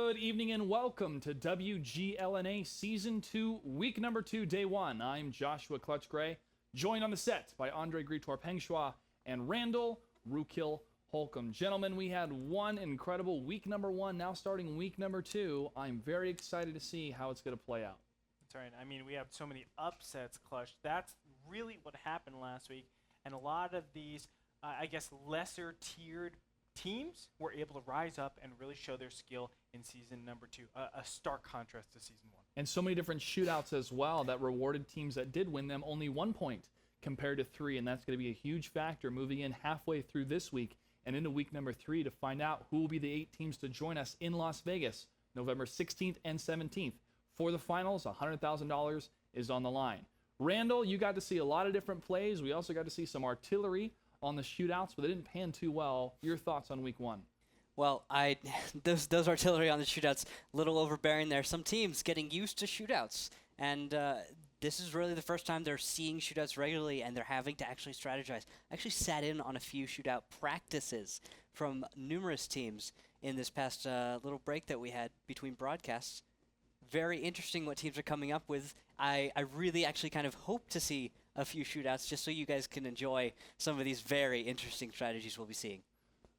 Good evening and welcome to WGLNA Season 2, Week Number 2, Day 1. I'm Joshua Clutch Gray, joined on the set by Andre Gritor Pengshua and Randall Rukil Holcomb. Gentlemen, we had one incredible Week Number 1, now starting Week Number 2. I'm very excited to see how it's going to play out. That's right. I mean, we have so many upsets, Clutch. That's really what happened last week. And a lot of these, I guess, lesser-tiered teams were able to rise up and really show their skill in Season Number 2. A stark contrast to Season 1. And so many different shootouts as well that rewarded teams that did win them only 1 point compared to 3. And that's going to be a huge factor moving in halfway through this week and into Week Number 3 to find out who will be the 8 teams to join us in Las Vegas, November 16th and 17th. For the finals, $100,000 is on the line. Randall, you got to see a lot of different plays. We also got to see some artillery on the shootouts, but they didn't pan too well. Your thoughts on Week 1? Well, those artillery on the shootouts, a little overbearing there. Some teams getting used to shootouts, and this is really the first time they're seeing shootouts regularly, and they're having to actually strategize. I actually sat in on a few shootout practices from numerous teams in this past little break that we had between broadcasts. Very interesting what teams are coming up with. I really actually kind of hope to see a few shootouts just so you guys can enjoy some of these very interesting strategies we'll be seeing.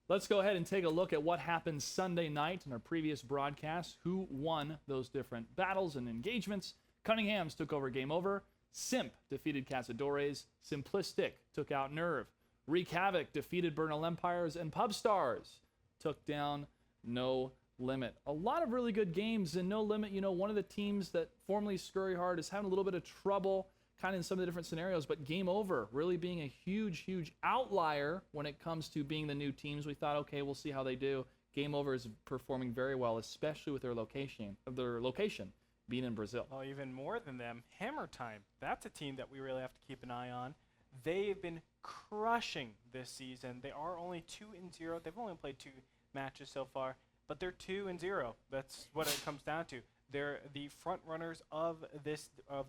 Let's go ahead and take a look at what happened Sunday night in our previous broadcast. Who won those different battles and engagements? Cunningham's took over Game Over. Simp defeated Cazadores. Simplistic took out Nerve. Wreak Havoc defeated Bernal Empires. And Pub Stars took down No Limit. A lot of really good games in No Limit. You know, one of the teams that formerly Scurry Hard is having a little bit of trouble kind of in some of the different scenarios, but Game Over really being a huge outlier when it comes to being the new teams. We thought, okay, we'll see how they do. Game Over is performing very well, especially with their location being in Brazil. Well, even more than them, Hammer Time. That's a team that we really have to keep an eye on. They've been crushing this season. They are only 2-0. They've only played 2 matches so far, but they're 2-0. That's what it comes down to. They're the front runners of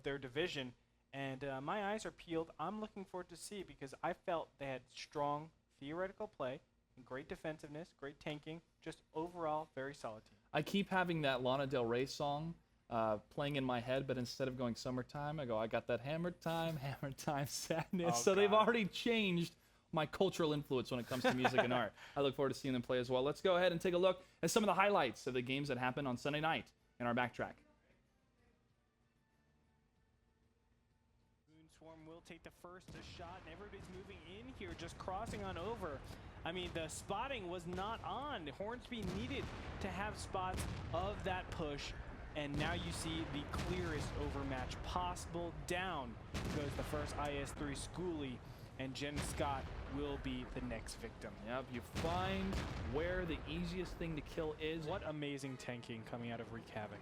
their division. And my eyes are peeled. I'm looking forward to see because I felt they had strong theoretical play, great defensiveness, great tanking, just overall very solid team. I keep having that Lana Del Rey song playing in my head, but instead of going Summertime, I go, I got that Hammer Time sadness. So they've already changed my cultural influence when it comes to music and art. I look forward to seeing them play as well. Let's go ahead and take a look at some of the highlights of the games that happened on Sunday night in our backtrack. Will take the first shot, and everybody's moving in here, just crossing on over. I mean, the spotting was not on. Hornsby needed to have spots of that push, and now you see the clearest overmatch possible. Down goes the first IS-3 Schoolie, and Jen Scott will be the next victim. Yep, you find where the easiest thing to kill is. What amazing tanking coming out of Wreak Havoc.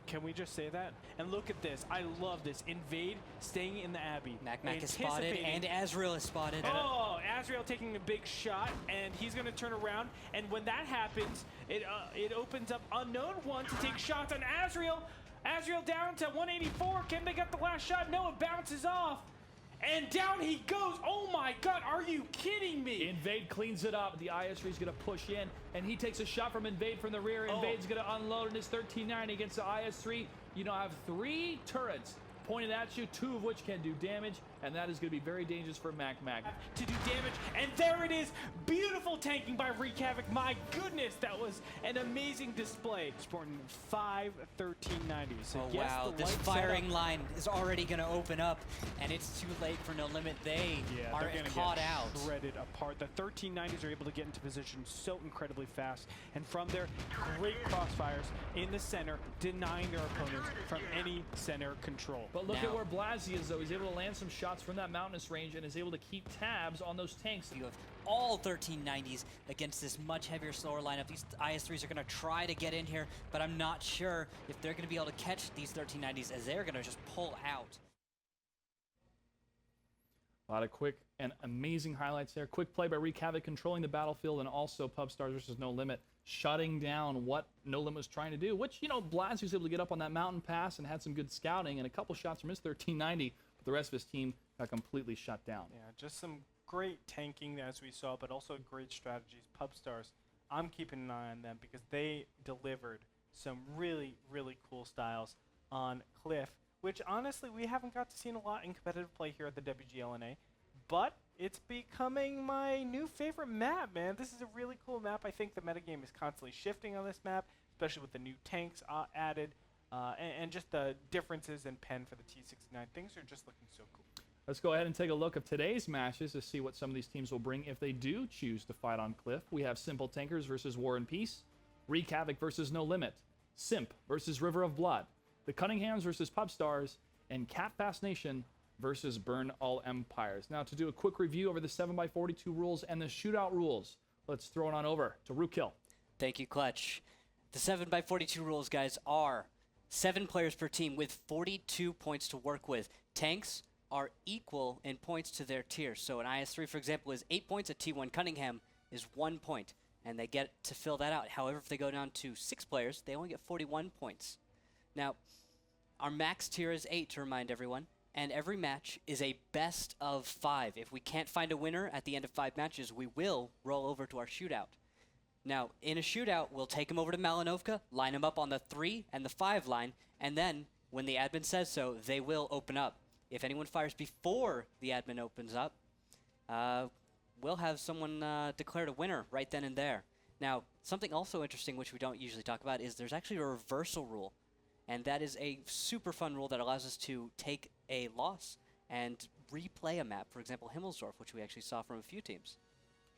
Can we just say that? And look at this. I love this. Invade, staying in the Abbey. Mac is spotted, and Azrael is spotted. Oh, Azrael taking a big shot, and he's going to turn around. And when that happens, it opens up Unknown One to take shots on Azrael. Azrael down to 184. Can they get the last shot? No, it bounces off. And down he goes. Oh my God, are you kidding me? Invade cleans it up. The IS-3 is going to push in, and he takes a shot from Invade from the rear. Invade's going to unload in his 13-9 against the IS-3. You know, I have 3 turrets pointed at you, 2 of which can do damage, and that is going to be very dangerous for Mac. To do damage, and there it is. Beautiful tanking by Wreak Havoc. My goodness, that was an amazing display. Sporting 5 1390s. So oh, yes, wow, this firing line is already going to open up, and it's too late for No Limit. They are caught out. Shredded apart. The 1390s are able to get into position so incredibly fast, and from there, great crossfires in the center, denying their opponents from any center control. But look at where Blasey is, though. He's able to land some shots from that mountainous range and is able to keep tabs on those tanks. You have all 1390s against this much heavier, slower lineup. These IS-3s are going to try to get in here, but I'm not sure if they're going to be able to catch these 1390s as they're going to just pull out. A lot of quick and amazing highlights there. Quick play by Wreak Havoc controlling the battlefield, and also Pub Stars versus No Limit shutting down what No Limit was trying to do, which, you know, Blasey was able to get up on that mountain pass and had some good scouting and a couple shots from his 1390, but the rest of his team got completely shut down. Yeah, just some great tanking as we saw, but also great strategies. Pub Stars, I'm keeping an eye on them because they delivered some really, really cool styles on Cliff, which honestly we haven't got to see a lot in competitive play here at the WGLNA, but it's becoming my new favorite map, man. This is a really cool map. I think the metagame is constantly shifting on this map, especially with the new tanks added, and just the differences in pen for the T69. Things are just looking so cool. Let's go ahead and take a look at today's matches to see what some of these teams will bring if they do choose to fight on Cliff. We have Simple Tankers versus War and Peace, Wreak Havoc versus No Limit, Simp versus River of Blood, the Cunninghams versus Pub Stars, and Cat Fast Nation versus Burn All Empires. Now, to do a quick review over the 7x42 rules and the shootout rules, let's throw it on over to Rookkill. Thank you, Clutch. The 7x42 rules, guys, are 7 players per team with 42 points to work with. Tanks are equal in points to their tiers. So an IS-3, for example, is 8 points. A T1 Cunningham is 1 point, and they get to fill that out. However, if they go down to 6 players, they only get 41 points. Now, our max tier is 8, to remind everyone, and every match is a best of 5. If we can't find a winner at the end of 5 matches, we will roll over to our shootout. Now, in a shootout, we'll take them over to Malinovka, line them up on the 3 and the 5 line, and then, when the admin says so, they will open up. If anyone fires before the admin opens up, we'll have someone declared a winner right then and there. Now, something also interesting, which we don't usually talk about, is there's actually a reversal rule. And that is a super fun rule that allows us to take a loss and replay a map. For example, Himmelsdorf, which we actually saw from a few teams.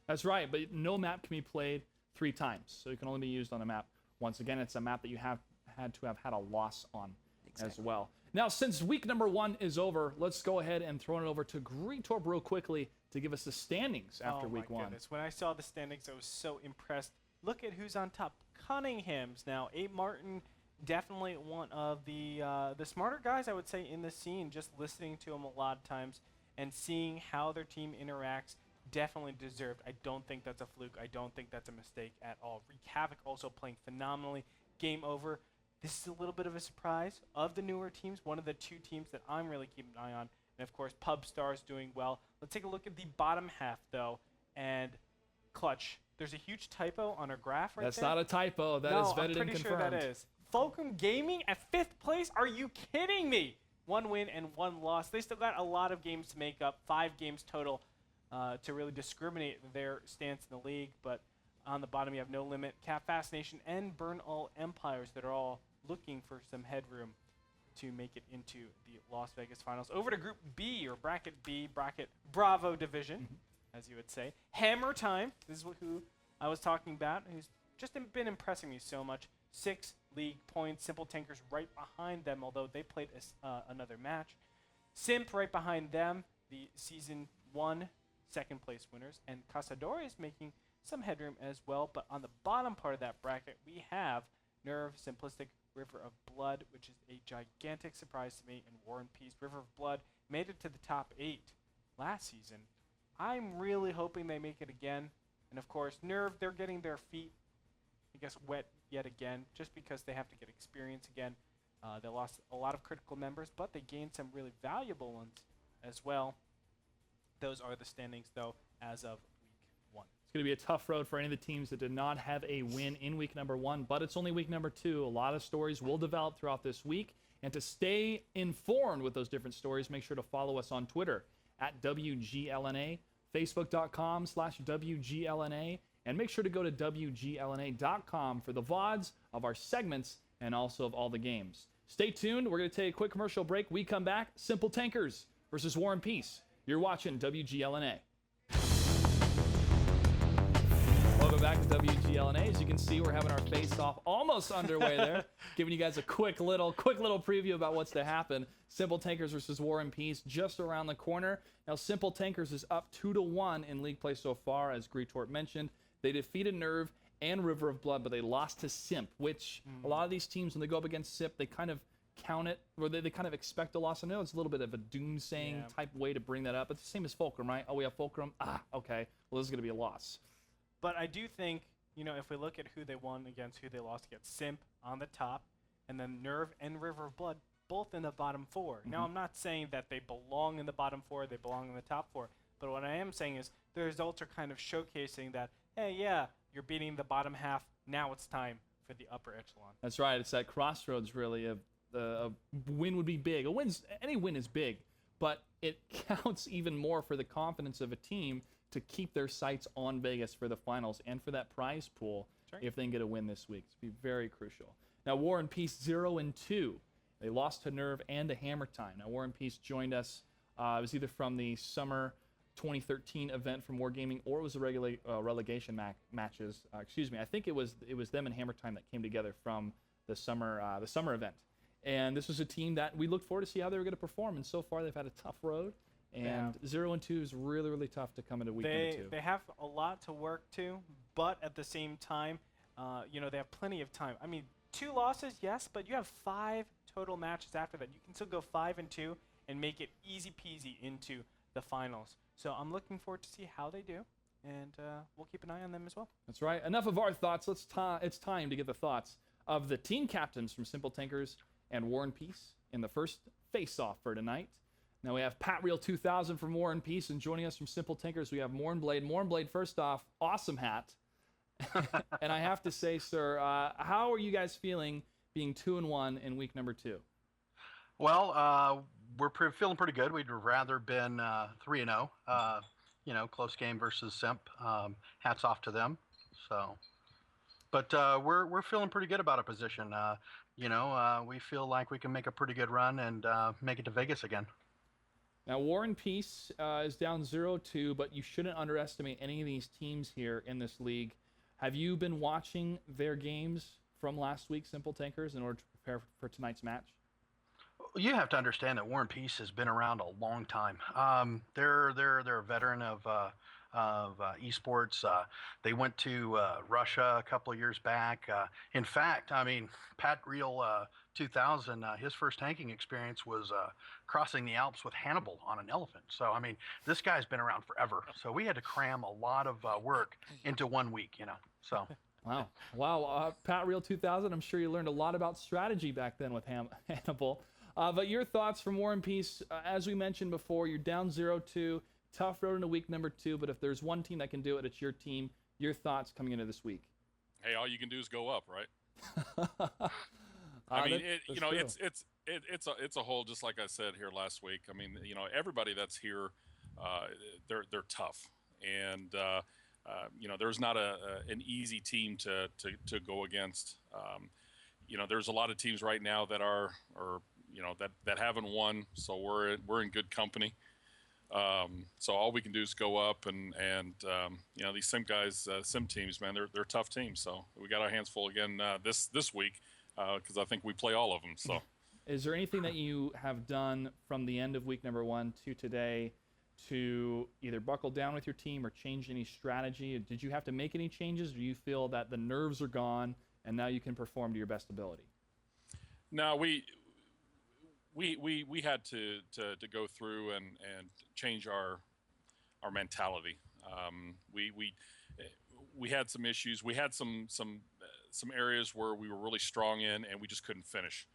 That's right, but no map can be played 3 times, so it can only be used on a map once. Again, it's a map that you have had to have had a loss on as well. Now, since week number 1 is over, let's go ahead and throw it over to Greetorp real quickly to give us the standings after week 1. Goodness. When I saw the standings, I was so impressed. Look at who's on top. Cunningham's now. Abe Martin, definitely one of the smarter guys, I would say, in the scene. Just listening to him a lot of times and seeing how their team interacts, definitely deserved. I don't think that's a fluke. I don't think that's a mistake at all. Wreak Havoc also playing phenomenally. Game over. This is a little bit of a surprise of the newer teams, one of the 2 teams that I'm really keeping an eye on. And, of course, Pub Stars doing well. Let's take a look at the bottom half, though. And Clutch, there's a huge typo on our graph right there. That's not a typo. That is vetted and confirmed. I'm pretty sure that is. Fulcrum Gaming at 5th place? Are you kidding me? 1 win and 1 loss. They still got a lot of games to make up, 5 games total to really discriminate their stance in the league. But on the bottom, you have No Limit, Cat Fast Nation, and Burn All Empires that are all looking for some headroom to make it into the Las Vegas finals. Over to Group B, or Bracket B, Bracket Bravo Division, as you would say. Hammer Time, this is who I was talking about, who's just been impressing me so much. 6 league points. Simple Tankers right behind them, although they played another match. Simp right behind them, the Season 1 second place winners. And Cazadores making some headroom as well. But on the bottom part of that bracket, we have Nerve, Simplistic, River of Blood, which is a gigantic surprise to me, and War and Peace. River of Blood made it to the top 8 last season. I'm really hoping they make it again. And of course, Nerve, they're getting their feet, I guess, wet yet again, just because they have to get experience again. They lost a lot of critical members, but they gained some really valuable ones as well. Those are the standings, though, as of week 1. It's going to be a tough road for any of the teams that did not have a win in week number 1, but it's only week number 2. A lot of stories will develop throughout this week. And to stay informed with those different stories, make sure to follow us on Twitter at WGLNA, Facebook.com/WGLNA, and make sure to go to WGLNA.com for the VODs of our segments and also of all the games. Stay tuned. We're going to take a quick commercial break. We come back. Simple Tankers versus War and Peace. You're watching WGLNA. Welcome back to WGLNA. As you can see, we're having our face-off almost underway there, giving you guys a quick little preview about what's to happen. Simple Tankers versus War and Peace just around the corner. Now, Simple Tankers is up 2-1 in league play so far, as Greetorp mentioned. They defeated Nerve and River of Blood, but they lost to Simp, which a lot of these teams, when they go up against Simp, they kind of count it, or they kind of expect a loss. I know it's a little bit of a doomsaying type way to bring that up. It's the same as Fulcrum, right? Oh, we have Fulcrum. Okay. Well, this is going to be a loss. But I do think, if we look at who they won against, who they lost against, Simp on the top, and then Nerve and River of Blood both in the bottom 4. Now, I'm not saying that they belong in the bottom 4, they belong in the top 4, but what I am saying is the results are kind of showcasing that, hey, yeah, you're beating the bottom half, now it's time for the upper echelon. That's right. It's that crossroads, really. A win would be big. Any win is big, but it counts even more for the confidence of a team to keep their sights on Vegas for the finals and for that prize pool if they can get a win this week. It's be very crucial. Now, War and Peace 0-2. They lost to Nerve and to Hammer Time. Now, War and Peace joined us. It was either from the summer 2013 event from Wargaming, or it was the relegation matches. Excuse me. I think it was them and Hammer Time that came together from the summer event. And this was a team that we looked forward to see how they were going to perform. And so far, they've had a tough road. And 0-2 is really, really tough to come into week number 2. They have a lot to work to, but at the same time, they have plenty of time. I mean, 2 losses, yes, but you have 5 total matches after that. You can still go 5-2 and make it easy peasy into the finals. So I'm looking forward to see how they do, and we'll keep an eye on them as well. That's right. Enough of our thoughts. It's time to get the thoughts of the team captains from Simple Tankers and War and Peace in the first face-off for tonight. Now we have Pat Real 2000 from War and Peace, and joining us from Simple Tankers, we have Mournblade. Mournblade, first off, awesome hat. And I have to say, sir, how are you guys feeling being 2-1 in week number 2? Well, we're feeling pretty good. We'd rather been 3-0. Close game versus Simp. Hats off to them. So, but we're feeling pretty good about our position. We feel like we can make a pretty good run and make it to Vegas again. Now, War and Peace is down 0-2, but you shouldn't underestimate any of these teams here in this league. Have you been watching their games from last week, Simple Tankers, in order to prepare for tonight's match? You have to understand that War and Peace has been around a long time. They're a veteran of esports. They went to Russia a couple of years back. In fact, I mean, Pat Real 2000, his first tanking experience was crossing the Alps with Hannibal on an elephant. So, I mean, this guy's been around forever. So we had to cram a lot of work into 1 week, So. Wow. Pat Real 2000, I'm sure you learned a lot about strategy back then with Hannibal. But your thoughts from War and Peace, as we mentioned before, you're down 0-2. Tough road into week number 2, but if there's one team that can do it, it's your team. Your thoughts coming into this week? Hey, all you can do is go up, right? I mean, it's a whole, just like I said here last week. I mean, everybody that's here, they're tough, and there's not an easy team to go against. There's a lot of teams right now that are that haven't won, so we're in good company. So all we can do is go up, and these Sim guys, Sim teams, man, they're tough teams. So we got our hands full again this week because I think we play all of them. So, is there anything that you have done from the end of week number 1 to today to either buckle down with your team or change any strategy? Did you have to make any changes? Or do you feel that the nerves are gone and now you can perform to your best ability? No, we had to go through and change our mentality. We had some issues. We had some areas where we were really strong in, and we just couldn't finish.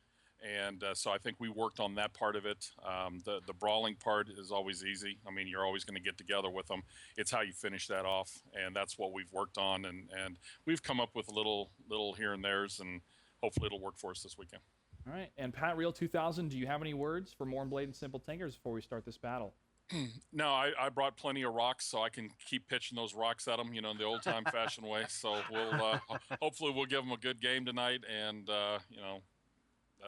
And so I think we worked on that part of it. The brawling part is always easy. I mean, you're always going to get together with them. It's how you finish that off, and that's what we've worked on. And we've come up with a little here and there's, and hopefully it'll work for us this weekend. All right. And Pat Real 2000, do you have any words for Mournblade and Simple Tankers before we start this battle? No, I brought plenty of rocks, so I can keep pitching those rocks at them, in the old-time fashioned way. So we'll hopefully we'll give them a good game tonight, and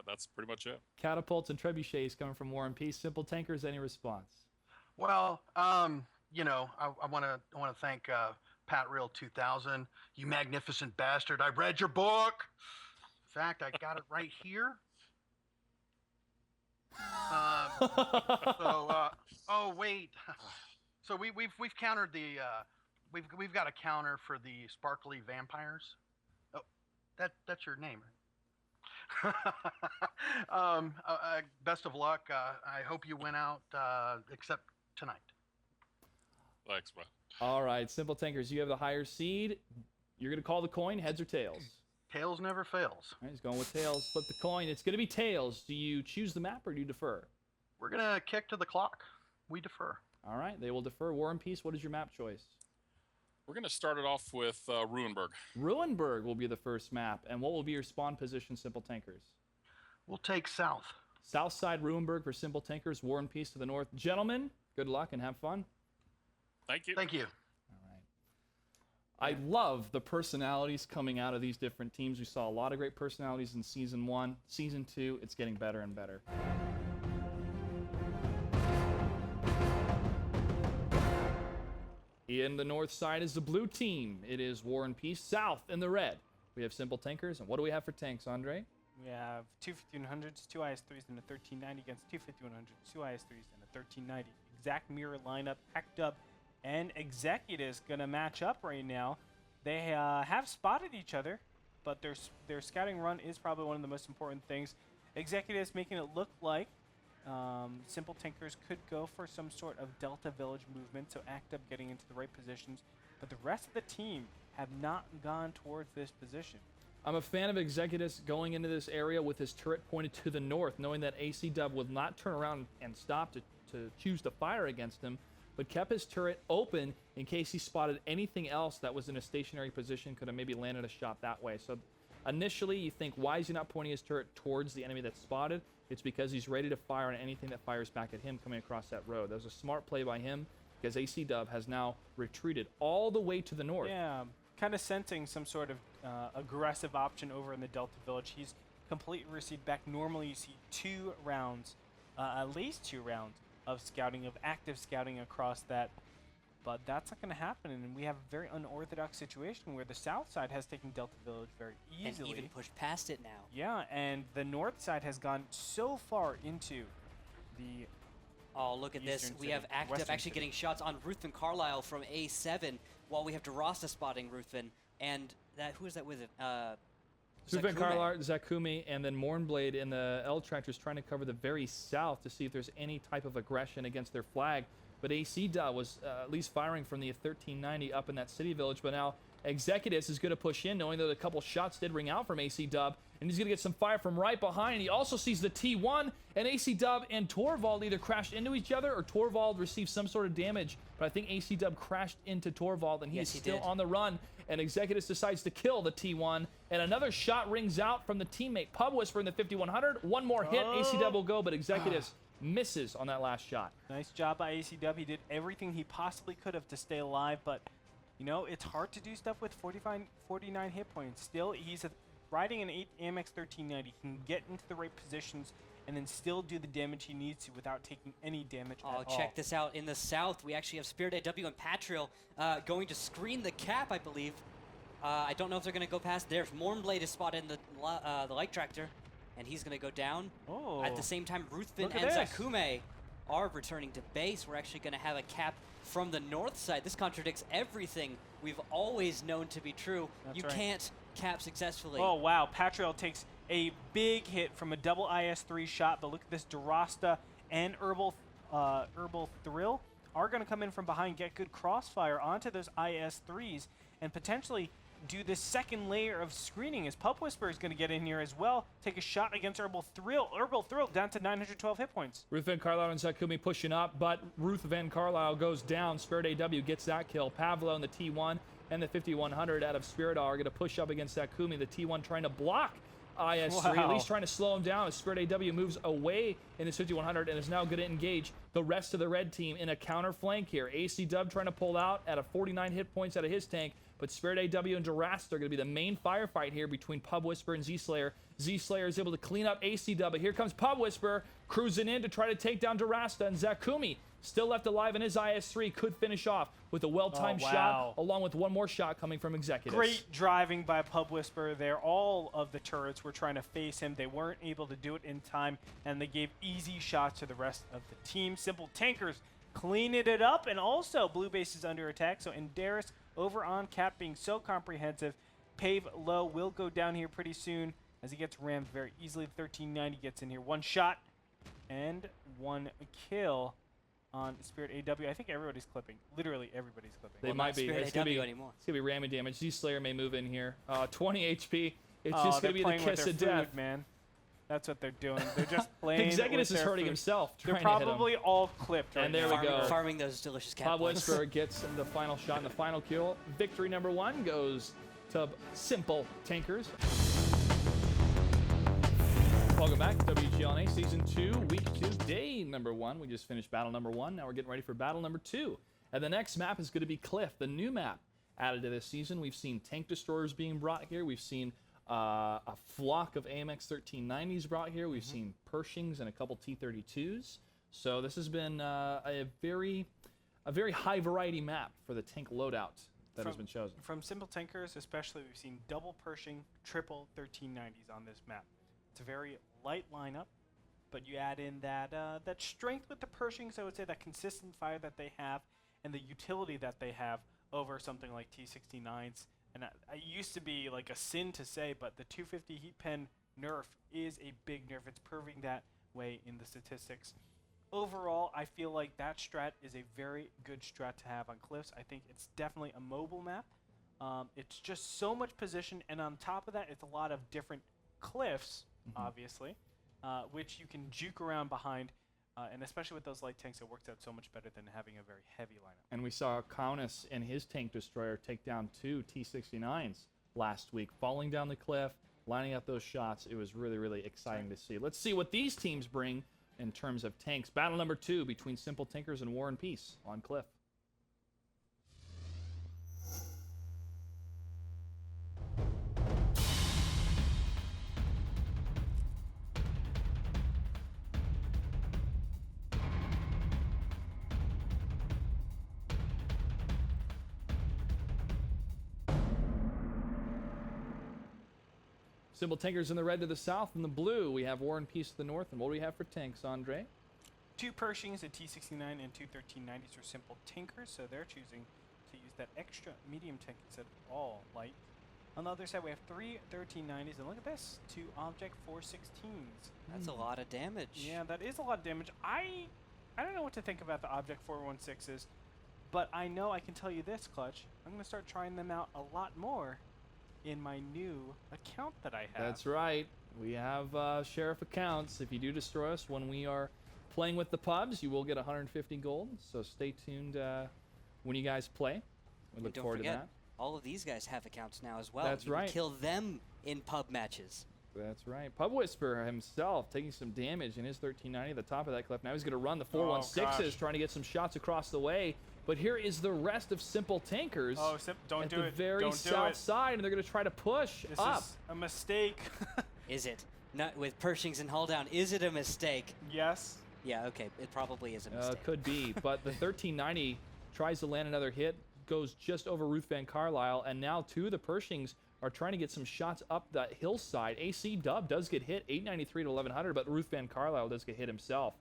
that's pretty much it. Catapults and trebuchets coming from War and Peace. Simple Tankers, any response? Well, I want to thank Pat Real 2000. You magnificent bastard! I read your book. In fact, I got it right here. Oh wait. So we've countered the we've got a counter for the sparkly vampires. Oh, that's your name, right? Best of luck. I hope you win out, except tonight. Thanks, man. All right, Simple Tankers, you have the higher seed. You're gonna call the coin, heads or tails? Tails never fails. All right, he's going with tails. Flip the coin. It's going to be tails. Do you choose the map or do you defer? We're going to kick to the clock. We defer. All right, they will defer. War and Peace, what is your map choice? We're going to start it off with Ruinberg. Ruinberg will be the first map. And what will be your spawn position, Simple Tankers? We'll take south. South side Ruinberg for Simple Tankers. War and Peace to the north. Gentlemen, good luck and have fun. Thank you. Thank you. I love the personalities coming out of these different teams. We saw a lot of great personalities in Season 1. Season 2, it's getting better and better. In the north side is the blue team. It is War and Peace. South in the red, we have Simple Tankers. And what do we have for tanks, Andre? We have 2 5100s, 2 IS-3s, and a 1390 against 2 5100s, 2 IS-3s, and a 1390. Exact mirror lineup, Act Up, and Executus going to match up right now. They have spotted each other, but their scouting run is probably one of the most important things. Executus making it look like Simple Tankers could go for some sort of Delta Village movement, so Act Up getting into the right positions. But the rest of the team have not gone towards this position. I'm a fan of Executus going into this area with his turret pointed to the north, knowing that AC Dub will not turn around and stop to choose to fire against him, but kept his turret open in case he spotted anything else that was in a stationary position, could have maybe landed a shot that way. So initially you think, why is he not pointing his turret towards the enemy that's spotted? It's because he's ready to fire on anything that fires back at him coming across that road. That was a smart play by him, because AC Dub has now retreated all the way to the north. Yeah, kind of sensing some sort of aggressive option over in the Delta Village. He's completely received back. Normally you see 2 rounds, at least 2 rounds of scouting, of active scouting across that. But that's not going to happen, and we have a very unorthodox situation where the south side has taken Delta Village very easily. And even pushed past it now. Yeah, and the north side has gone so far into the... Oh, look at this. We have Act Up actually getting shots on Ruthven Carlisle from A7, while we have DeRosta spotting Ruthven. And that, who is that with it? Ruthven Carlisle, Zakumi, and then Mournblade in the L tractors trying to cover the very south to see if there's any type of aggression against their flag. But AC Dub was at least firing from the 1390 up in that city village. But now Executus is going to push in, knowing that a couple shots did ring out from AC Dub. And he's going to get some fire from right behind. He also sees the T1, and AC Dub and Torvald either crashed into each other or Torvald received some sort of damage. But I think AC Dub crashed into Torvald, and he's still on the run. And Executus decides to kill the T1. And another shot rings out from the teammate. Pub Whisper in the 5100. One more hit. AC Dub will go, but Executus misses on that last shot. Nice job by AC Dub. He did everything he possibly could have to stay alive, but you know, it's hard to do stuff with 49 hit points. Still, he's riding an Amex 1390. He can get into the right positions and then still do the damage he needs to without taking any damage at all. Check this out. In the south, we actually have Spirit AW and Patriel going to screen the cap, I believe. I don't know if they're going to go past. There's Mournblade is spotted in the light tractor, and he's going to go down. Oh. At the same time, Ruthven and Zakume are returning to base. We're actually going to have a cap from the north side. This contradicts everything we've always known to be true. You can't cap successfully. Oh, wow. Patriel takes a big hit from a double IS-3 shot, but look at this. DeRosta and Herbal Thrill are going to come in from behind, get good crossfire onto those IS-3s, and potentially do this second layer of screening as Pup Whisper is going to get in here as well. Take a shot against Herbal Thrill. Herbal Thrill down to 912 hit points. Ruth Van Carlisle and Zakumi pushing up, but Ruth Van Carlisle goes down. Spirit AW gets that kill. Pavlo and the T1 and the 5100 out of Spirit are going to push up against Zakumi. The T1 trying to block IS-3, at least trying to slow him down as Spirit AW moves away in his 5100 and is now going to engage the rest of the red team in a counter flank here. AC Dub trying to pull out at a 49 hit points out of his tank, but Spirit AW and DeRosta are going to be the main firefight here between Pub Whisper and Z-Slayer. Z-Slayer is able to clean up AC Dub, but here comes Pub Whisper cruising in to try to take down DeRosta, and Zakumi, still left alive in his IS-3, could finish off with a well-timed shot, along with one more shot coming from Executus. Great driving by Pub Whisper there. All of the turrets were trying to face him. They weren't able to do it in time, and they gave easy shots to the rest of the team. Simple Tankers cleaning it up, and also Blue Base is under attack, so Enderis over on cap being so comprehensive. Pave Low will go down here pretty soon as he gets rammed very easily. 1390 gets in here. One shot and one kill on Spirit AW. I think everybody's clipping. Literally everybody's clipping. They might be. It's going to be ramming damage. Z-Slayer may move in here. 20 HP. It's just going to be the kiss of death. Man. That's what they're doing. They're just playing. Executus with is their hurting food. himself They're trying to hit him. probably all clipped right And there now. we go. Farming those delicious cat Bob points. Whisper gets the final shot and the final kill. Victory number 1 goes to Simple Tankers. Welcome back to WGLNA Season 2, Week 2, Day number 1. We just finished battle number 1. Now we're getting ready for battle number 2. And the next map is going to be Cliff, the new map added to this season. We've seen tank destroyers being brought here. We've seen a flock of AMX 1390s brought here. We've seen Pershings and a couple T-32s. So this has been a very high variety map for the tank loadout that has been chosen. From Simple Tankers especially, we've seen double Pershing, triple 1390s on this map. It's a very light lineup, but you add in that strength with the Pershings, I would say, that consistent fire that they have, and the utility that they have over something like T-69s. And it used to be like a sin to say, but the 250 heat pen nerf is a big nerf. It's proving that way in the statistics. Overall, I feel like that strat is a very good strat to have on Cliffs. I think it's definitely a mobile map. It's just so much position, and on top of that, it's a lot of different cliffs, obviously, which you can juke around behind. And especially with those light tanks, it works out so much better than having a very heavy lineup. And we saw Kaunis and his tank destroyer take down 2 T-69s last week, falling down the cliff, lining up those shots. It was really, really exciting to see. Let's see what these teams bring in terms of tanks. Battle number 2 between Simple Tankers and War and Peace on Cliff. Simple Tankers in the red to the south. In the blue, we have War and Peace to the north. And what do we have for tanks, Andre? 2 Pershings, a T-69, and 2 1390s are Simple Tankers, so they're choosing to use that extra medium tank instead of all light. On the other side, we have 3 1390s, and look at this, 2 Object 416s. That's a lot of damage. Yeah, that is a lot of damage. I don't know what to think about the Object 416s, but I know I can tell you this, Clutch. I'm going to start trying them out a lot more in my new account that I have. That's right. We have sheriff accounts. If you do destroy us when we are playing with the pubs, you will get 150 gold. So stay tuned when you guys play. We look Don't forward forget, to that. all of these guys have accounts now as well. That's You can right. kill them in pub matches. That's right. Pub Whisper himself taking some damage in his 1390 at the top of that cliff. Now he's going to run the 416s, trying to get some shots across the way. But here is the rest of Simple Tankers Don't at do the it. very Don't do south it. side, and they're going to try to push This up. is a mistake. Is it? Not with Pershings and hull down. Is it a mistake? Yes. Yeah, okay. It probably is a mistake. Could be, but the 1390 tries to land another hit, goes just over Ruth Van Carlisle, and now 2 of the Pershings are trying to get some shots up that hillside. AC Dub does get hit, 893 to 1100, but Ruth Van Carlisle does get hit himself.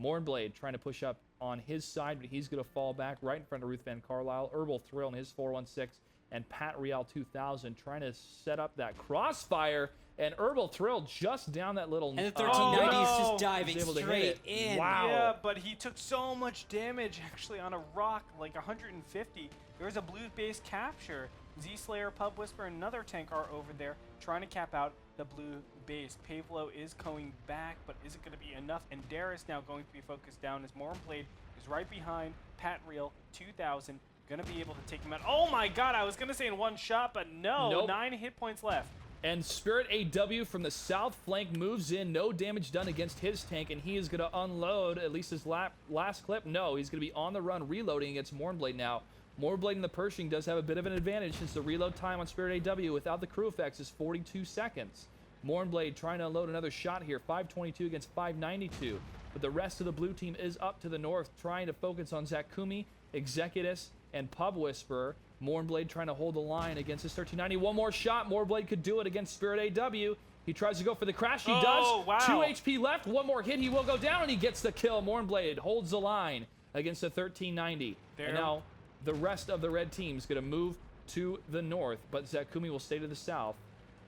Mornblade trying to push up on his side, but he's going to fall back right in front of Ruth Van Carlisle. Herbal Thrill in his 416, and Pat Real 2000 trying to set up that crossfire, and Herbal Thrill just down that little... And the 1390 is no! just diving He's able to hit straight it. in. Wow. Yeah, but he took so much damage actually on a rock, like 150. There was a blue base capture. Z-Slayer, Pub Whisper, another tank are over there trying to cap out the blue base. Pavlo is going back, but is it going to be enough? And Darius now going to be focused down as Mornblade is right behind Pat Real 2000. Going to be able to take him out. Oh my god, I was going to say in one shot, but no. Nope. 9 hit points left. And Spirit AW from the south flank moves in. No damage done against his tank, and he is going to unload at least his last clip. No, he's going to be on the run reloading against Mornblade now. Mornblade and the Pershing does have a bit of an advantage since the reload time on Spirit AW without the crew effects is 42 seconds. Mornblade trying to unload another shot here, 522 against 592. But the rest of the blue team is up to the north, trying to focus on Zakumi, Executus, and Pub Whisperer. Mornblade trying to hold the line against his 1390. One more shot. Mornblade could do it against Spirit AW. He tries to go for the crash. He does. Wow. 2 HP left. One more hit. He will go down, and he gets the kill. Mornblade holds the line against the 1390. There. And now the rest of the red team is going to move to the north, but Zakumi will stay to the south.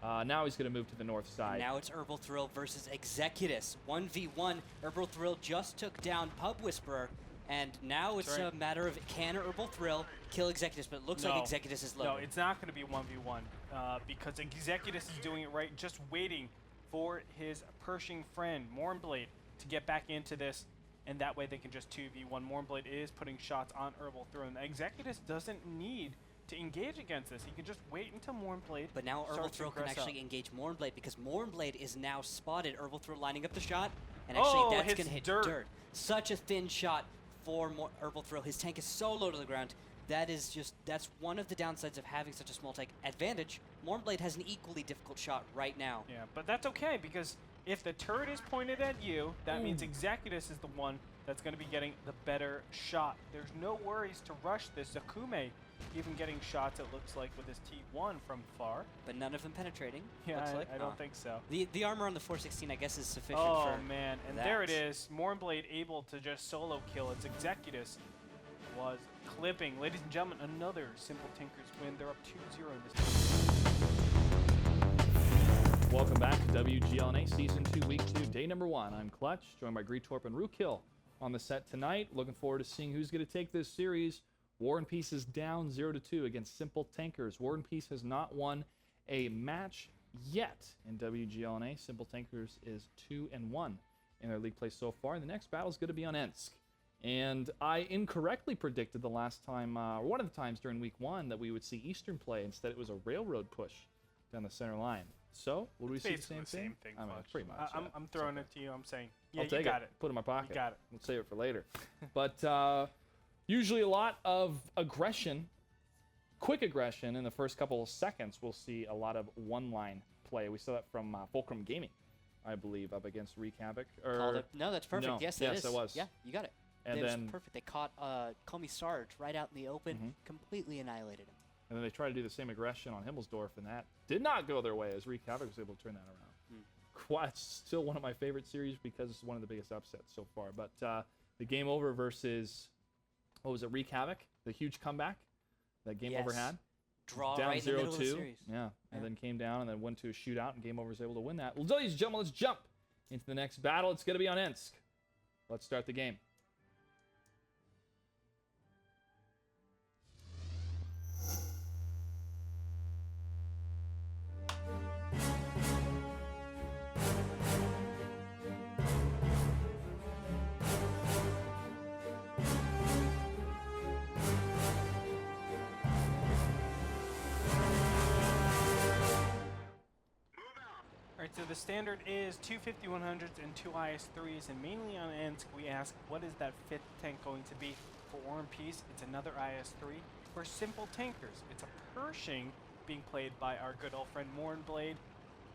Now he's going to move to the north side. Now it's Herbal Thrill versus Executus. 1v1. Herbal Thrill just took down Pub Whisperer. And now it's a matter of can Herbal Thrill kill Executus, but it looks like Executus is low. No, it's not going to be 1v1 because Executus is doing it right, just waiting for his Pershing friend, Mornblade, to get back into this, and that way they can just 2v1. Mornblade is putting shots on Herbal Throw, and Executus doesn't need to engage against this. He can just wait until Mornblade. But now Herbal starts to Throw can progress actually up. engage Mornblade because Mornblade is now spotted. Herbal Throw lining up the shot, and actually that's hits going to hit dirt. Such a thin shot for Herbal Throw. His tank is so low to the ground. That's one of the downsides of having such a small tank. Advantage, Mornblade has an equally difficult shot right now. Yeah, but that's okay, because if the turret is pointed at you, that means Executus is the one that's going to be getting the better shot. There's no worries to rush this. Zakume even getting shots, it looks like, with his T1 from far. But none of them penetrating. Yeah, looks like. I don't think so. The armor on the 416, I guess, is sufficient Oh, for man. And that. there it is. Mornblade able to just solo kill. It's Executus was clipping. Ladies and gentlemen, another Simple Tinkers win. They're up 2-0 in this game. Welcome back to WGLNA Season 2, Week 2, Day Number 1. I'm Clutch, joined by Greetorp and Rookhill on the set tonight. Looking forward to seeing who's going to take this series. War and Peace is down 0-2 against Simple Tankers. War and Peace has not won a match yet in WGLNA. Simple Tankers is 2-1 in their league play so far. And the next battle is going to be on Ensk. And I incorrectly predicted the last time, or one of the times during Week 1, that we would see Eastern play. Instead, it was a railroad push down the center line. So, will we see the Basically same the same thing, I mean, Clutch. pretty much. Yeah. I'm throwing it to you. I'm saying, yeah, I'll take you got it. Put it in my pocket. You got it. We'll save it for later. But usually a lot of aggression, quick aggression in the first couple of seconds. We'll see a lot of one-line play. We saw that from Fulcrum Gaming, I believe, up against Wreak Havoc. No, that's perfect. No. Yes, Yes, is. it was. Yeah, you got it. And It was then, perfect. They caught Call Me Sarge right out in the open, completely annihilated him. and then they tried to do the same aggression on Himmelsdorf, and that did not go their way as Wreak Havoc was able to turn that around. Quite still one of my favorite series because it's one of the biggest upsets so far. But the game over versus, what was it, Wreak Havoc? The huge comeback that game over Yes. had. Draw Down right in the middle of the 0-2. series. Yeah, and then came down and then went to a shootout, and Game Over was able to win that. Well, ladies and gentlemen, let's jump into the next battle. It's going to be on Ensk. Let's start the game. Alright, so the standard is 2 5100s and 2 IS-3s, and mainly on Ensk, we ask, what is that fifth tank going to be? For War and Peace, it's another IS-3. For Simple Tankers, it's a Pershing being played by our good old friend Mornblade.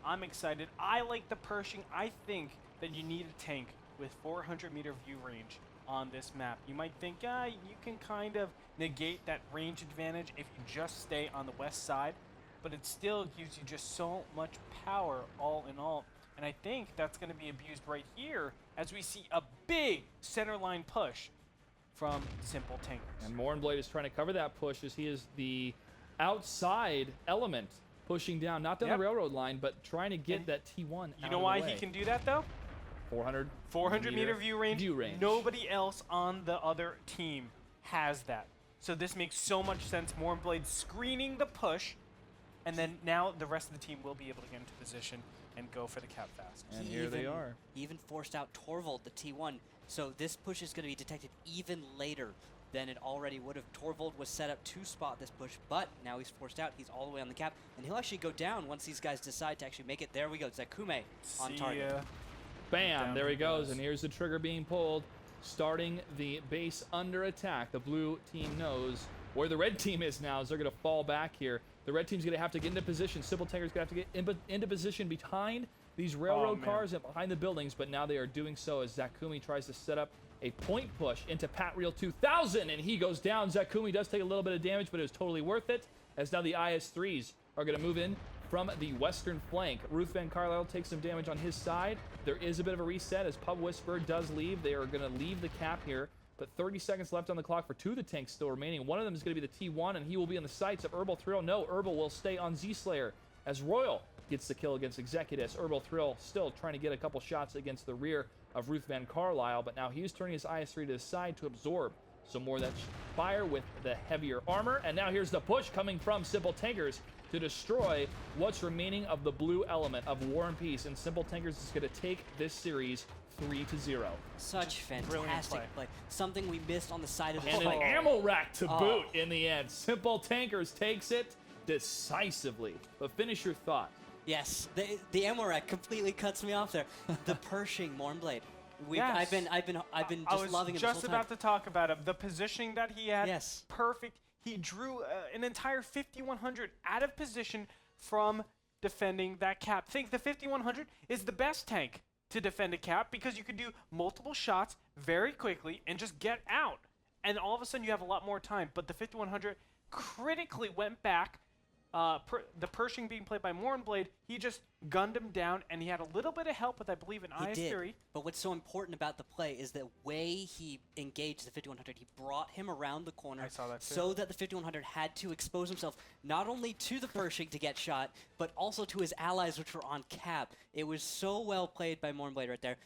I'm excited. I like the Pershing. I think that you need a tank with 400-meter view range on this map. You might think, you can kind of negate that range advantage if you just stay on the west side, but it still gives you just so much power all in all. And I think that's going to be abused right here as we see a big center line push from Simple Tankers. And Mornblade is trying to cover that push as he is the outside element pushing down, not down Yep. the railroad line, but trying to get And that T1 You out know of why the way. he can do that though? 400 meter view range. View range. Nobody else on the other team has that. So this makes so much sense. Mornblade screening the push, and then now the rest of the team will be able to get into position and go for the cap fast. And here they are. He even forced out Torvald, the T1. So this push is going to be detected even later than it already would have. Torvald was set up to spot this push, but now he's forced out. He's all the way on the cap, and he'll actually go down once these guys decide to actually make it. There we go. Zakume on See target. ya. Bam, Down there he he goes, goes. and here's the trigger being pulled, starting the base under attack. The blue team knows where the red team is now, as they're going to fall back here. The red team's going to have to get into position. Simple Tankers going to have to get into position behind these railroad man. cars and behind the buildings, but now they are doing so as Zakumi tries to set up a point push into Pat Real 2000, and he goes down. Zakumi does take a little bit of damage, but it was totally worth it, as now the IS-3s are going to move in from the western flank. Ruth Van Carlisle takes some damage on his side. There is a bit of a reset as Pub Whisperer does leave. They are going to leave the cap here, but 30 seconds left on the clock for two of the tanks still remaining. One of them is going to be the T1, and he will be on the sights of Herbal Thrill. No, Herbal will stay on Z-Slayer as Royal gets the kill against Executus. Herbal Thrill still trying to get a couple shots against the rear of Ruth Van Carlisle, but now he's turning his IS-3 to the side to absorb some more of that fire with the heavier armor. And now here's the push coming from Simple Tankers to destroy what's remaining of the blue element of War and Peace, and Simple Tankers is going to take this series 3-0. Such brilliant fantastic play. Something we missed on the side of the And fight. an ammo rack to boot in the end. Simple Tankers takes it decisively. But finish your thought. Yes, the ammo rack completely cuts me off there. The Pershing Mornblade. Yes. I've been just loving it. I was just about to talk about him. The positioning that he had, Yes. perfect. He drew an entire 5100 out of position from defending that cap. Think the 5100 is the best tank to defend a cap because you can do multiple shots very quickly and just get out. And all of a sudden you have a lot more time. But the 5100 critically went back. The Pershing being played by Mornblade, he just gunned him down, and he had a little bit of help with, I believe, an IS theory. But what's so important about the play is the way he engaged the 5100. He brought him around the corner I saw that too. so that the 5100 had to expose himself not only to the Pershing to get shot, but also to his allies, which were on cap. It was so well played by Mornblade right there,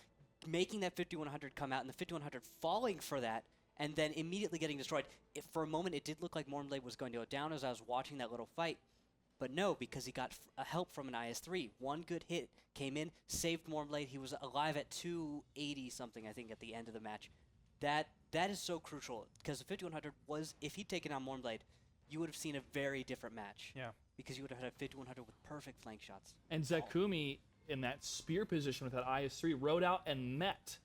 making that 5100 come out, and the 5100 falling for that, and then immediately getting destroyed. For a moment, it did look like Mornblade was going to go down as I was watching that little fight. But no, because he got help from an IS-3. One good hit came in, saved Mornblade. He was alive at 280-something, I think, at the end of the match. That is so crucial, because the 5100 was, if he'd taken on Mornblade, you would have seen a very different match. Yeah. Because you would have had a 5100 with perfect flank shots. And Zakumi, in that spear position with that IS-3, rode out and met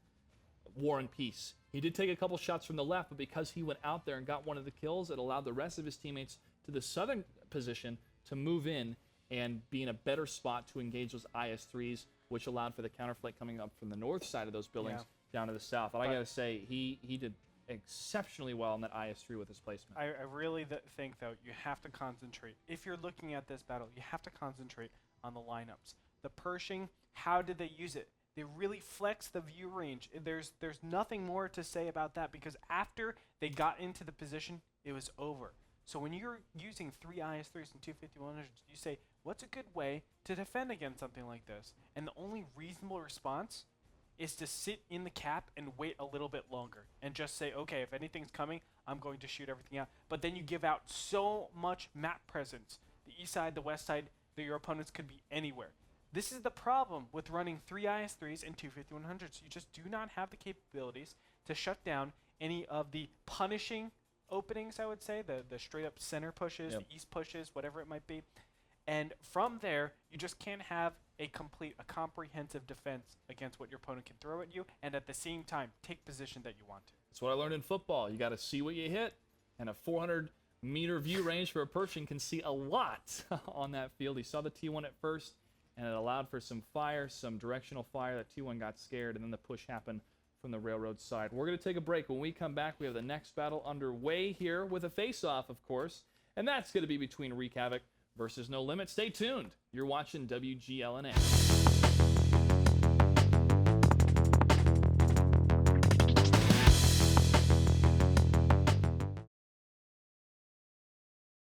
War and Peace. He did take a couple shots from the left, but because he went out there and got one of the kills, it allowed the rest of his teammates to the southern position to move in and be in a better spot to engage those IS-3s, which allowed for the counterflank coming up from the north side of those buildings down to the south. And I got to say, he did exceptionally well in that IS-3 with his placement. I really think, though, you have to concentrate. If you're looking at this battle, you have to concentrate on the lineups. The Pershing, how did they use it? They really flexed the view range. There's nothing more to say about that, because after they got into the position, it was over. So when you're using 3 IS-3s and 2 5100s, you say, what's a good way to defend against something like this? And the only reasonable response is to sit in the cap and wait a little bit longer and just say, okay, if anything's coming, I'm going to shoot everything out. But then you give out so much map presence. The east side, the west side, that your opponents could be anywhere. This is the problem with running 3 IS-3s and 2 5100s. You just do not have the capabilities to shut down any of the punishing openings, I would say, the straight up center pushes, the east pushes, whatever it might be. And from there, you just can't have a comprehensive defense against what your opponent can throw at you, and at the same time, take position that you want to. That's what I learned in football. You got to see what you hit, and a 400-meter view range for a Pershing can see a lot on that field. He saw the T1 at first, and it allowed for some fire, some directional fire. That T1 got scared, and then the push happened from the railroad side. We're going to take a break. When we come back, we have the next battle underway here with a face-off, of course, and that's going to be between Wreak Havoc versus No Limit. Stay tuned. You're watching WGLNA.